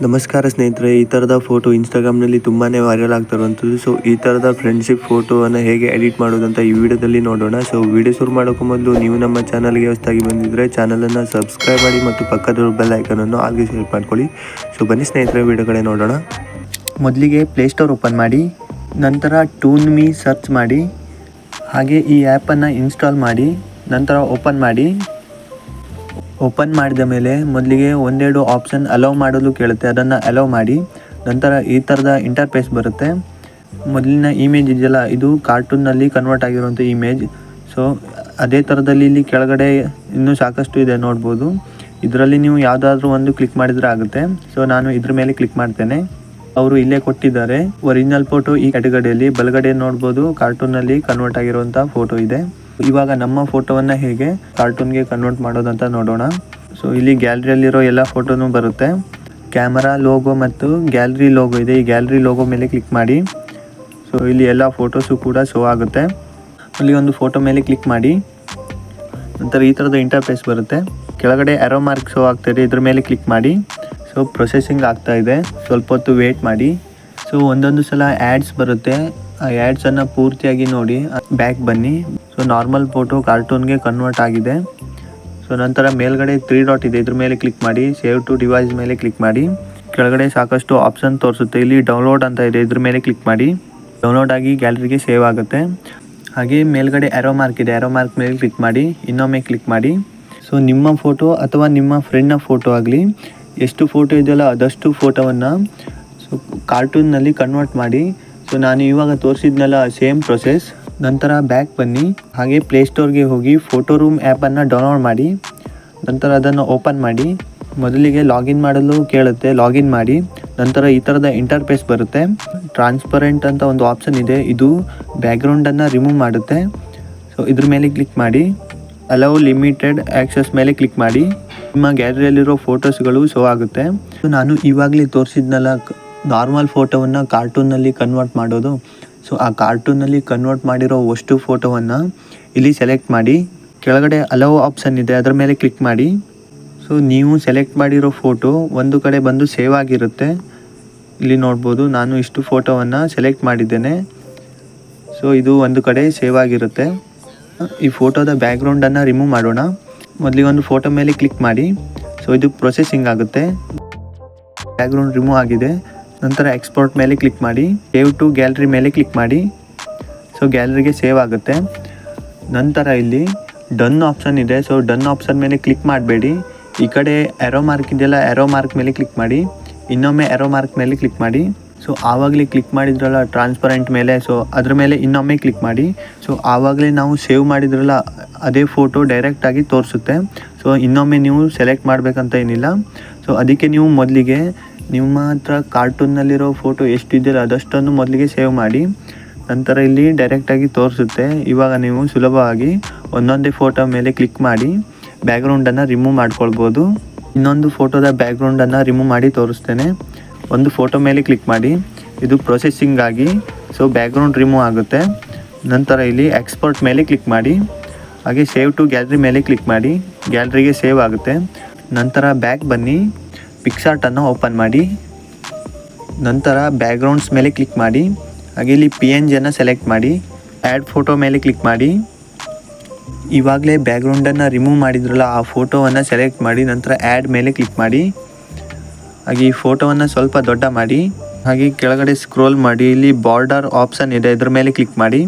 ನಮಸ್ಕಾರ ಸ್ನೇಹಿತರೆ, ಈ ಥರದ ಫೋಟೋ ಇನ್ಸ್ಟಾಗ್ರಾಮ್ನಲ್ಲಿ ತುಂಬಾ ವೈರಲ್ ಆಗ್ತಿರುವಂಥದ್ದು. ಸೊ ಈ ಥರದ ಫ್ರೆಂಡ್ಶಿಪ್ ಫೋಟೋವನ್ನು ಹೇಗೆ ಎಡಿಟ್ ಮಾಡೋದಂತ ಈ ವಿಡಿಯೋದಲ್ಲಿ ನೋಡೋಣ. ಸೊ ವಿಡಿಯೋ ಶುರು ಮಾಡೋಕ್ಕೂ ಮೊದಲು ನೀವು ನಮ್ಮ ಚಾನಲ್ಗೆ ಹೊಸದಾಗಿ ಬಂದಿದ್ದರೆ ಚಾನಲನ್ನು ಸಬ್ಸ್ಕ್ರೈಬ್ ಮಾಡಿ ಮತ್ತು ಪಕ್ಕದ ಬೆಲ್ ಐಕನನ್ನು ಆಲ್ಗೆ ಸೆಲೆಕ್ಟ್ ಮಾಡ್ಕೊಳ್ಳಿ. ಸೊ ಬನ್ನಿ ಸ್ನೇಹಿತರೆ, ವಿಡಿಯೋ ಕಡೆ ನೋಡೋಣ. ಮೊದಲಿಗೆ ಪ್ಲೇಸ್ಟೋರ್ ಓಪನ್ ಮಾಡಿ, ನಂತರ ಟೂನ್ ಮೀ ಸರ್ಚ್ ಮಾಡಿ, ಹಾಗೆ ಈ ಆ್ಯಪನ್ನು ಇನ್ಸ್ಟಾಲ್ ಮಾಡಿ, ನಂತರ ಓಪನ್ ಮಾಡಿ. ಓಪನ್ ಮಾಡಿದ ಮೇಲೆ ಮೊದಲಿಗೆ ಒಂದೆರಡು ಆಪ್ಷನ್ ಅಲೌ ಮಾಡಲು ಕೇಳುತ್ತೆ, ಅದನ್ನು ಅಲೌ ಮಾಡಿ. ನಂತರ ಈ ಥರದ ಇಂಟರ್ಫೇಸ್ ಬರುತ್ತೆ. ಮೊದಲಿನ ಇಮೇಜ್ ಇದೆಯಲ್ಲ, ಇದು ಕಾರ್ಟೂನ್ನಲ್ಲಿ ಕನ್ವರ್ಟ್ ಆಗಿರುವಂಥ ಇಮೇಜ್. ಸೊ ಅದೇ ಥರದಲ್ಲಿ ಇಲ್ಲಿ ಕೆಳಗಡೆ ಇನ್ನೂ ಸಾಕಷ್ಟು ಇದೆ ನೋಡ್ಬೋದು. ಇದರಲ್ಲಿ ನೀವು ಯಾವುದಾದ್ರೂ ಒಂದು ಕ್ಲಿಕ್ ಮಾಡಿದರೆ ಆಗುತ್ತೆ. ಸೊ ನಾನು ಇದ್ರ ಮೇಲೆ ಕ್ಲಿಕ್ ಮಾಡ್ತೇನೆ. ಅವರು ಇಲ್ಲೇ ಕೊಟ್ಟಿದ್ದಾರೆ ಒರಿಜಿನಲ್ ಫೋಟೋ. ಈ ಕ್ಯಾಟಗರಿಯಲ್ಲಿ ಬಲಗಡೆ ನೋಡ್ಬೋದು ಕಾರ್ಟೂನ್ನಲ್ಲಿ ಕನ್ವರ್ಟ್ ಆಗಿರುವಂಥ ಫೋಟೋ ಇದೆ. ಇವಾಗ ನಮ್ಮ ಫೋಟೋವನ್ನು ಹೇಗೆ ಕಾರ್ಟೂನ್ಗೆ ಕನ್ವರ್ಟ್ ಮಾಡೋದಂತ ನೋಡೋಣ. ಸೊ ಇಲ್ಲಿ ಗ್ಯಾಲರಿಯಲ್ಲಿರೋ ಎಲ್ಲ ಫೋಟೋನು ಬರುತ್ತೆ. ಕ್ಯಾಮರಾ ಲೋಗೋ ಮತ್ತು ಗ್ಯಾಲರಿ ಲೋಗೋ ಇದೆ. ಈ ಗ್ಯಾಲರಿ ಲೋಗೋ ಮೇಲೆ ಕ್ಲಿಕ್ ಮಾಡಿ. ಸೊ ಇಲ್ಲಿ ಎಲ್ಲ ಫೋಟೋಸು ಕೂಡ ಶೋ ಆಗುತ್ತೆ. ಅಲ್ಲಿ ಒಂದು ಫೋಟೋ ಮೇಲೆ ಕ್ಲಿಕ್ ಮಾಡಿ. ನಂತರ ಈ ಥರದ ಇಂಟರ್ಫೇಸ್ ಬರುತ್ತೆ. ಕೆಳಗಡೆ ಆರೋ ಮಾರ್ಕ್ ಶೋ ಆಗ್ತಾಯಿದೆ, ಇದ್ರ ಮೇಲೆ ಕ್ಲಿಕ್ ಮಾಡಿ. ಸೊ ಪ್ರೊಸೆಸಿಂಗ್ ಆಗ್ತಾ ಇದೆ, ಸ್ವಲ್ಪ ಹೊತ್ತು ವೇಟ್ ಮಾಡಿ. ಸೊ ಒಂದೊಂದು ಸಲ ಆ್ಯಡ್ಸ್ ಬರುತ್ತೆ, ಆ ಆ್ಯಡ್ಸನ್ನು ಪೂರ್ತಿಯಾಗಿ ನೋಡಿ ಬ್ಯಾಕ್ ಬನ್ನಿ. ಸೊ ನಾರ್ಮಲ್ ಫೋಟೋ ಕಾರ್ಟೂನ್ಗೆ ಕನ್ವರ್ಟ್ ಆಗಿದೆ. ಸೊ ನಂತರ ಮೇಲ್ಗಡೆ 3 ಡಾಟ್ ಇದೆ, ಇದ್ರ ಮೇಲೆ ಕ್ಲಿಕ್ ಮಾಡಿ. ಸೇವ್ ಟು ಡಿವೈಸ್ ಮೇಲೆ ಕ್ಲಿಕ್ ಮಾಡಿ. ಕೆಳಗಡೆ ಸಾಕಷ್ಟು ಆಪ್ಷನ್ ತೋರಿಸುತ್ತೆ. ಇಲ್ಲಿ ಡೌನ್ಲೋಡ್ ಅಂತ ಇದೆ, ಇದ್ರ ಮೇಲೆ ಕ್ಲಿಕ್ ಮಾಡಿ. ಡೌನ್ಲೋಡ್ ಆಗಿ ಗ್ಯಾಲರಿಗೆ ಸೇವ್ ಆಗುತ್ತೆ. ಹಾಗೆ ಮೇಲ್ಗಡೆ ಆರೋ ಮಾರ್ಕ್ ಇದೆ, ಆರೋ ಮಾರ್ಕ್ ಮೇಲೆ ಕ್ಲಿಕ್ ಮಾಡಿ. ಇನ್ನೊಮ್ಮೆ ಕ್ಲಿಕ್ ಮಾಡಿ. ಸೊ ನಿಮ್ಮ ಫೋಟೋ ಅಥವಾ ನಿಮ್ಮ ಫ್ರೆಂಡ್ನ ಫೋಟೋ ಆಗಲಿ, ಎಷ್ಟು ಫೋಟೋ ಇದೆಯಲ್ಲ ಅದಷ್ಟು ಫೋಟೋವನ್ನು ಸೊ ಕಾರ್ಟೂನ್ನಲ್ಲಿ ಕನ್ವರ್ಟ್ ಮಾಡಿ. ಸೊ ನಾನು ಇವಾಗ ತೋರಿಸಿದ್ನಲ್ಲ ಸೇಮ್ ಪ್ರೊಸೆಸ್. ನಂತರ ಬ್ಯಾಕ್ ಬನ್ನಿ, ಹಾಗೆ ಪ್ಲೇಸ್ಟೋರ್ಗೆ ಹೋಗಿ ಫೋಟೋ ರೂಮ್ ಆ್ಯಪನ್ನು ಡೌನ್ಲೋಡ್ ಮಾಡಿ. ನಂತರ ಅದನ್ನು ಓಪನ್ ಮಾಡಿ. ಮೊದಲಿಗೆ ಲಾಗಿನ್ ಮಾಡಲು ಕೇಳುತ್ತೆ, ಲಾಗಿನ್ ಮಾಡಿ. ನಂತರ ಈ ಥರದ ಇಂಟರ್ಫೇಸ್ ಬರುತ್ತೆ. ಟ್ರಾನ್ಸ್ಪರೆಂಟ್ ಅಂತ ಒಂದು ಆಪ್ಷನ್ ಇದೆ, ಇದು ಬ್ಯಾಕ್ಗ್ರೌಂಡನ್ನು ರಿಮೂವ್ ಮಾಡುತ್ತೆ. ಸೊ ಇದ್ರ ಮೇಲೆ ಕ್ಲಿಕ್ ಮಾಡಿ. ಅಲೌ ಲಿಮಿಟೆಡ್ ಆ್ಯಕ್ಸಸ್ ಮೇಲೆ ಕ್ಲಿಕ್ ಮಾಡಿ. ನಿಮ್ಮ ಗ್ಯಾಲರಿಯಲ್ಲಿರೋ ಫೋಟೋಸ್ಗಳು ಶೋ ಆಗುತ್ತೆ. ಸೊ ನಾನು ಇವಾಗಲೇ ತೋರಿಸಿದ್ನಲ್ಲ ನಾರ್ಮಲ್ ಫೋಟೋವನ್ನು ಕಾರ್ಟೂನ್ನಲ್ಲಿ ಕನ್ವರ್ಟ್ ಮಾಡೋದು. ಸೊ ಆ ಕಾರ್ಟೂನಲ್ಲಿ ಕನ್ವರ್ಟ್ ಮಾಡಿರೋ ಅಷ್ಟು ಫೋಟೋವನ್ನು ಇಲ್ಲಿ ಸೆಲೆಕ್ಟ್ ಮಾಡಿ. ಕೆಳಗಡೆ ಅಲೌ ಆಪ್ಷನ್ ಇದೆ, ಅದರ ಮೇಲೆ ಕ್ಲಿಕ್ ಮಾಡಿ. ಸೊ ನೀವು ಸೆಲೆಕ್ಟ್ ಮಾಡಿರೋ ಫೋಟೋ ಒಂದು ಕಡೆ ಬಂದು ಸೇವ್ ಆಗಿರುತ್ತೆ. ಇಲ್ಲಿ ನೋಡ್ಬೋದು, ನಾನು ಇಷ್ಟು ಫೋಟೋವನ್ನು ಸೆಲೆಕ್ಟ್ ಮಾಡಿದ್ದೇನೆ. ಸೊ ಇದು ಒಂದು ಕಡೆ ಸೇವ್ ಆಗಿರುತ್ತೆ. ಈ ಫೋಟೋದ ಬ್ಯಾಕ್ಗ್ರೌಂಡನ್ನು ರಿಮೂವ್ ಮಾಡೋಣ. ಮೊದಲಿಗೆ ಒಂದು ಫೋಟೋ ಮೇಲೆ ಕ್ಲಿಕ್ ಮಾಡಿ. ಸೊ ಇದು ಪ್ರೊಸೆಸಿಂಗ್ ಆಗುತ್ತೆ. ಬ್ಯಾಕ್ಗ್ರೌಂಡ್ ರಿಮೂವ್ ಆಗಿದೆ. ನಂತರ ಎಕ್ಸ್ಪೋರ್ಟ್ ಮೇಲೆ ಕ್ಲಿಕ್ ಮಾಡಿ. ಸೇವ್ ಟು ಗ್ಯಾಲರಿ ಮೇಲೆ ಕ್ಲಿಕ್ ಮಾಡಿ. ಸೊ ಗ್ಯಾಲರಿಗೆ ಸೇವ್ ಆಗುತ್ತೆ. ನಂತರ ಇಲ್ಲಿ ಡನ್ ಆಪ್ಷನ್ ಇದೆ. ಸೊ ಡನ್ ಆಪ್ಷನ್ ಮೇಲೆ ಕ್ಲಿಕ್ ಮಾಡಬೇಡಿ. ಈ ಕಡೆ ಆರೋ ಮಾರ್ಕ್ ಇದೆಯಲ್ಲ, ಆರೋ ಮಾರ್ಕ್ ಮೇಲೆ ಕ್ಲಿಕ್ ಮಾಡಿ. ಇನ್ನೊಮ್ಮೆ ಆರೋ ಮಾರ್ಕ್ ಮೇಲೆ ಕ್ಲಿಕ್ ಮಾಡಿ. ಸೊ ಆವಾಗಲೇ ಕ್ಲಿಕ್ ಮಾಡಿದ್ರಲ್ಲ ಟ್ರಾನ್ಸ್ಪರೆಂಟ್ ಮೇಲೆ, ಸೊ ಅದ್ರ ಮೇಲೆ ಇನ್ನೊಮ್ಮೆ ಕ್ಲಿಕ್ ಮಾಡಿ. ಸೊ ಆವಾಗಲೇ ನಾವು ಸೇವ್ ಮಾಡಿದ್ರಲ್ಲ ಅದೇ ಫೋಟೋ ಡೈರೆಕ್ಟಾಗಿ ತೋರಿಸುತ್ತೆ. ಸೊ ಇನ್ನೊಮ್ಮೆ ನೀವು ಸೆಲೆಕ್ಟ್ ಮಾಡಬೇಕಂತ ಏನಿಲ್ಲ. ಸೊ ಅದಕ್ಕೆ ನೀವು ಮೊದಲಿಗೆ ನಿಮ್ಮ ಹತ್ರ ಕಾರ್ಟೂನ್ನಲ್ಲಿರೋ ಫೋಟೋ ಎಷ್ಟಿದೆಯಲ್ಲ ಅದಷ್ಟನ್ನು ಮೊದಲಿಗೆ ಸೇವ್ ಮಾಡಿ. ನಂತರ ಇಲ್ಲಿ ಡೈರೆಕ್ಟಾಗಿ ತೋರಿಸುತ್ತೆ. ಇವಾಗ ನೀವು ಸುಲಭವಾಗಿ ಒಂದೊಂದೇ ಫೋಟೋ ಮೇಲೆ ಕ್ಲಿಕ್ ಮಾಡಿ ಬ್ಯಾಕ್ಗ್ರೌಂಡನ್ನು ರಿಮೂವ್ ಮಾಡ್ಕೊಳ್ಬೋದು. ಇನ್ನೊಂದು ಫೋಟೋದ ಬ್ಯಾಕ್ಗ್ರೌಂಡನ್ನು ರಿಮೂವ್ ಮಾಡಿ ತೋರಿಸ್ತೇನೆ. ಒಂದು ಫೋಟೋ ಮೇಲೆ ಕ್ಲಿಕ್ ಮಾಡಿ. ಇದು ಪ್ರೊಸೆಸಿಂಗ್ ಆಗಿ ಸೊ ಬ್ಯಾಕ್ಗ್ರೌಂಡ್ ರಿಮೂವ್ ಆಗುತ್ತೆ. ನಂತರ ಇಲ್ಲಿ ಎಕ್ಸ್ಪೋರ್ಟ್ ಮೇಲೆ ಕ್ಲಿಕ್ ಮಾಡಿ. ಹಾಗೆ ಸೇವ್ ಟು ಗ್ಯಾಲರಿ ಮೇಲೆ ಕ್ಲಿಕ್ ಮಾಡಿ. ಗ್ಯಾಲರಿಗೆ ಸೇವ್ ಆಗುತ್ತೆ. ನಂತರ ಬ್ಯಾಕ್ ಬನ್ನಿ, ಪಿಕ್ಸಾರ್ಟನ್ನು ಓಪನ್ ಮಾಡಿ. ನಂತರ ಬ್ಯಾಕ್ಗ್ರೌಂಡ್ಸ್ ಮೇಲೆ ಕ್ಲಿಕ್ ಮಾಡಿ. ಹಾಗೆ ಇಲ್ಲಿ PNGಯನ್ನು ಸೆಲೆಕ್ಟ್ ಮಾಡಿ. ಆ್ಯಡ್ ಫೋಟೋ ಮೇಲೆ ಕ್ಲಿಕ್ ಮಾಡಿ. ಇವಾಗಲೇ ಬ್ಯಾಕ್ಗ್ರೌಂಡನ್ನು ರಿಮೂವ್ ಮಾಡಿದ್ರಲ್ಲ ಆ ಫೋಟೋವನ್ನು ಸೆಲೆಕ್ಟ್ ಮಾಡಿ. ನಂತರ ಆ್ಯಡ್ ಮೇಲೆ ಕ್ಲಿಕ್ ಮಾಡಿ. ಹಾಗೆ ಈ ಫೋಟೋವನ್ನು ಸ್ವಲ್ಪ ದೊಡ್ಡ ಮಾಡಿ. ಹಾಗೆ ಕೆಳಗಡೆ ಸ್ಕ್ರೋಲ್ ಮಾಡಿ. ಇಲ್ಲಿ ಬಾರ್ಡರ್ ಆಪ್ಷನ್ ಇದೆ, ಇದ್ರ ಮೇಲೆ ಕ್ಲಿಕ್ ಮಾಡಿ.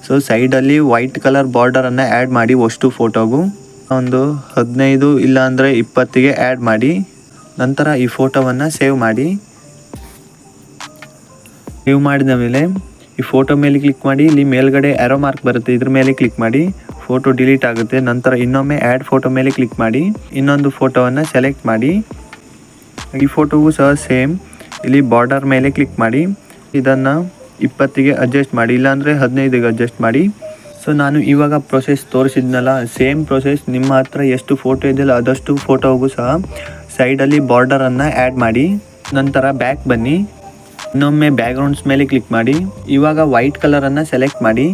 ಸೊ ಸೈಡಲ್ಲಿ ವೈಟ್ ಕಲರ್ ಬಾರ್ಡರನ್ನು ಆ್ಯಡ್ ಮಾಡಿ ಅಷ್ಟು ಫೋಟೋಗೂ. ಒಂದು 15 ಇಲ್ಲ ಅಂದರೆ 20ಗೆ ಆ್ಯಡ್ ಮಾಡಿ. ನಂತರ ಈ ಫೋಟೋವನ್ನು ಸೇವ್ ಮಾಡಿ. ಸೇವ್ ಮಾಡಿದ ಮೇಲೆ ಈ ಫೋಟೋ ಮೇಲೆ ಕ್ಲಿಕ್ ಮಾಡಿ. ಇಲ್ಲಿ ಮೇಲ್ಗಡೆ ಆರೋ ಮಾರ್ಕ್ ಬರುತ್ತೆ, ಇದ್ರ ಮೇಲೆ ಕ್ಲಿಕ್ ಮಾಡಿ. ಫೋಟೋ ಡಿಲೀಟ್ ಆಗುತ್ತೆ. ನಂತರ ಇನ್ನೊಮ್ಮೆ ಆ್ಯಡ್ ಫೋಟೋ ಮೇಲೆ ಕ್ಲಿಕ್ ಮಾಡಿ. ಇನ್ನೊಂದು ಫೋಟೋವನ್ನು ಸೆಲೆಕ್ಟ್ ಮಾಡಿ. ಈ ಫೋಟೋಗೂ ಸಹ ಸೇಮ್, ಇಲ್ಲಿ ಬಾರ್ಡರ್ ಮೇಲೆ ಕ್ಲಿಕ್ ಮಾಡಿ. ಇದನ್ನು 20ಗೆ ಅಡ್ಜಸ್ಟ್ ಮಾಡಿ, ಇಲ್ಲಾಂದರೆ 15ಗೆ ಅಡ್ಜಸ್ಟ್ ಮಾಡಿ. ಸೊ ನಾನು ಇವಾಗ ಪ್ರೊಸೆಸ್ ತೋರಿಸಿದ್ನಲ್ಲ ಸೇಮ್ ಪ್ರೊಸೆಸ್ ನಿಮ್ಮ ಹತ್ರ ಎಷ್ಟು ಫೋಟೋ ಇದೆಯಲ್ಲ ಅದಷ್ಟು ಫೋಟೋಗೂ ಸಹ ಸೈಡಲ್ಲಿ ಬಾರ್ಡರನ್ನು ಆ್ಯಡ್ ಮಾಡಿ. ನಂತರ ಬ್ಯಾಕ್ ಬನ್ನಿ, ಇನ್ನೊಮ್ಮೆ ಬ್ಯಾಕ್ಗ್ರೌಂಡ್ಸ್ ಮೇಲೆ ಕ್ಲಿಕ್ ಮಾಡಿ. ಇವಾಗ ವೈಟ್ ಕಲರನ್ನು ಸೆಲೆಕ್ಟ್ ಮಾಡಿ.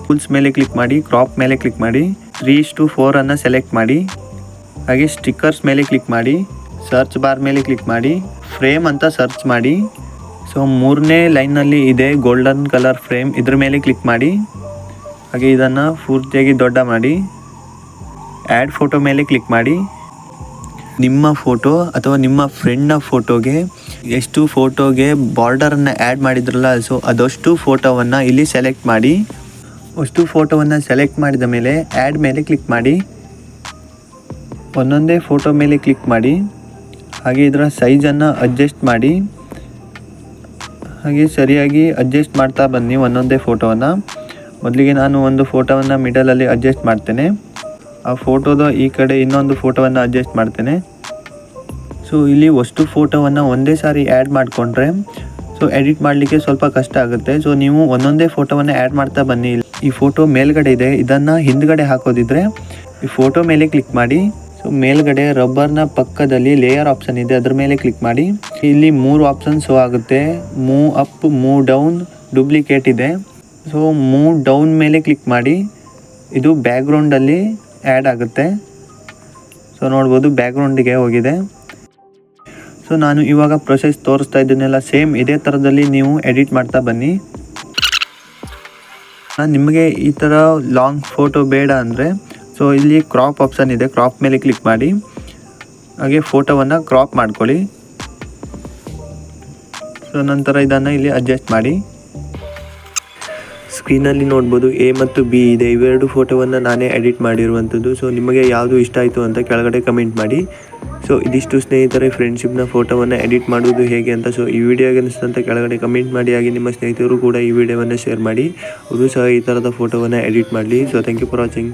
ಟೂಲ್ಸ್ ಮೇಲೆ ಕ್ಲಿಕ್ ಮಾಡಿ, ಕ್ರಾಪ್ ಮೇಲೆ ಕ್ಲಿಕ್ ಮಾಡಿ. 3:4 ಸೆಲೆಕ್ಟ್ ಮಾಡಿ. ಹಾಗೆ ಸ್ಟಿಕ್ಕರ್ಸ್ ಮೇಲೆ ಕ್ಲಿಕ್ ಮಾಡಿ. ಸರ್ಚ್ ಬಾರ್ ಮೇಲೆ ಕ್ಲಿಕ್ ಮಾಡಿ ಫ್ರೇಮ್ ಅಂತ ಸರ್ಚ್ ಮಾಡಿ. ಸೊ 3ನೇ ಲೈನ್ನಲ್ಲಿ ಇದೆ ಗೋಲ್ಡನ್ ಕಲರ್ ಫ್ರೇಮ್, ಇದ್ರ ಮೇಲೆ ಕ್ಲಿಕ್ ಮಾಡಿ. ಹಾಗೆ ಇದನ್ನು ಪೂರ್ತಿಯಾಗಿ ದೊಡ್ಡ ಮಾಡಿ ಆ್ಯಡ್ ಫೋಟೋ ಮೇಲೆ ಕ್ಲಿಕ್ ಮಾಡಿ. ನಿಮ್ಮ ಫೋಟೋ ಅಥವಾ ನಿಮ್ಮ ಫ್ರೆಂಡ್ನ ಫೋಟೋಗೆ ಎಷ್ಟು ಫೋಟೋಗೆ ಬಾರ್ಡರನ್ನು ಆ್ಯಡ್ ಮಾಡಿದ್ರಲ್ಲ, ಸೊ ಅದಷ್ಟು ಫೋಟೋವನ್ನು ಇಲ್ಲಿ ಸೆಲೆಕ್ಟ್ ಮಾಡಿ. ಅಷ್ಟು ಫೋಟೋವನ್ನು ಸೆಲೆಕ್ಟ್ ಮಾಡಿದ ಮೇಲೆ ಆ್ಯಡ್ ಮೇಲೆ ಕ್ಲಿಕ್ ಮಾಡಿ. ಒಂದೊಂದೇ ಫೋಟೋ ಮೇಲೆ ಕ್ಲಿಕ್ ಮಾಡಿ. ಹಾಗೆ ಇದರ ಸೈಜನ್ನು ಅಡ್ಜಸ್ಟ್ ಮಾಡಿ. ಹಾಗೆ ಸರಿಯಾಗಿ ಅಡ್ಜಸ್ಟ್ ಮಾಡ್ತಾ ಬನ್ನಿ ಒಂದೊಂದೇ ಫೋಟೋವನ್ನು. ಮೊದಲಿಗೆ ನಾನು ಒಂದು ಫೋಟೋವನ್ನು ಮಿಡಲಲ್ಲಿ ಅಡ್ಜಸ್ಟ್ ಮಾಡ್ತೇನೆ. ಆ ಫೋಟೋದ ಈ ಕಡೆ ಇನ್ನೊಂದು ಫೋಟೋವನ್ನು ಅಡ್ಜಸ್ಟ್ ಮಾಡ್ತೇನೆ. ಸೊ ಇಲ್ಲಿ ಅಷ್ಟು ಫೋಟೋವನ್ನು ಒಂದೇ ಸಾರಿ ಆ್ಯಡ್ ಮಾಡಿಕೊಂಡ್ರೆ ಸೊ ಎಡಿಟ್ ಮಾಡಲಿಕ್ಕೆ ಸ್ವಲ್ಪ ಕಷ್ಟ ಆಗುತ್ತೆ. ಸೊ ನೀವು ಒಂದೊಂದೇ ಫೋಟೋವನ್ನು ಆ್ಯಡ್ ಮಾಡ್ತಾ ಬನ್ನಿ. ಈ ಫೋಟೋ ಮೇಲ್ಗಡೆ ಇದೆ, ಇದನ್ನು ಹಿಂದ್ಗಡೆ ಹಾಕೋದಿದ್ರೆ ಈ ಫೋಟೋ ಮೇಲೆ ಕ್ಲಿಕ್ ಮಾಡಿ. ಸೊ ಮೇಲ್ಗಡೆ ರಬ್ಬರ್ನ ಪಕ್ಕದಲ್ಲಿ ಲೇಯರ್ ಆಪ್ಷನ್ ಇದೆ, ಅದ್ರ ಮೇಲೆ ಕ್ಲಿಕ್ ಮಾಡಿ. ಇಲ್ಲಿ 3 ಆಪ್ಷನ್ ಶೋ ಆಗುತ್ತೆ. Move up, move down, duplicate ಇದೆ. ಸೊ ಮೂವ್ ಡೌನ್ ಮೇಲೆ ಕ್ಲಿಕ್ ಮಾಡಿ. ಇದು ಬ್ಯಾಕ್ಗ್ರೌಂಡಲ್ಲಿ ಆ್ಯಡ್ ಆಗುತ್ತೆ. ಸೊ ನೋಡ್ಬೋದು ಬ್ಯಾಕ್ಗ್ರೌಂಡಿಗೆ ಹೋಗಿದೆ. ಸೊ ನಾನು ಇವಾಗ ಪ್ರೊಸೆಸ್ ತೋರಿಸ್ತಾ ಇದ್ದನ್ನೆಲ್ಲ ಸೇಮ್ ಇದೇ ಥರದಲ್ಲಿ ನೀವು ಎಡಿಟ್ ಮಾಡ್ತಾ ಬನ್ನಿ. ನಿಮಗೆ ಈ ಥರ ಲಾಂಗ್ ಫೋಟೋ ಬೇಡ ಅಂದರೆ ಸೊ ಇಲ್ಲಿ ಕ್ರಾಪ್ ಆಪ್ಷನ್ ಇದೆ, ಕ್ರಾಪ್ ಮೇಲೆ ಕ್ಲಿಕ್ ಮಾಡಿ. ಹಾಗೆ ಫೋಟೋವನ್ನು ಕ್ರಾಪ್ ಮಾಡ್ಕೊಳ್ಳಿ. ಸೊ ನಂತರ ಇದನ್ನು ಇಲ್ಲಿ ಅಡ್ಜಸ್ಟ್ ಮಾಡಿ. ಸ್ಕ್ರೀನಲ್ಲಿ ನೋಡ್ಬೋದು ಎ ಮತ್ತು ಬಿ ಇದೆ, ಇವೆರಡು ಫೋಟೋವನ್ನು ನಾನೇ ಎಡಿಟ್ ಮಾಡಿರುವಂಥದ್ದು. ಸೊ ನಿಮಗೆ ಯಾವುದು ಇಷ್ಟ ಆಯಿತು ಅಂತ ಕೆಳಗಡೆ ಕಮೆಂಟ್ ಮಾಡಿ. ಸೊ ಇದಿಷ್ಟು ಸ್ನೇಹಿತರೆ ಫ್ರೆಂಡ್ಶಿಪ್ನ ಫೋಟೋವನ್ನು ಎಡಿಟ್ ಮಾಡೋದು ಹೇಗೆ ಅಂತ. ಸೊ ಈ ವಿಡಿಯೋಗೆ ಅನಿಸ್ತಂತ ಕೆಳಗಡೆ ಕಮೆಂಟ್ ಮಾಡಿ. ಹಾಗೆ ನಿಮ್ಮ ಸ್ನೇಹಿತರು ಕೂಡ ಈ ವಿಡಿಯೋವನ್ನು ಶೇರ್ ಮಾಡಿ, ಅವರು ಸಹ ಈ ಥರದ ಫೋಟೋವನ್ನು ಎಡಿಟ್ ಮಾಡಲಿ. So thank you for watching.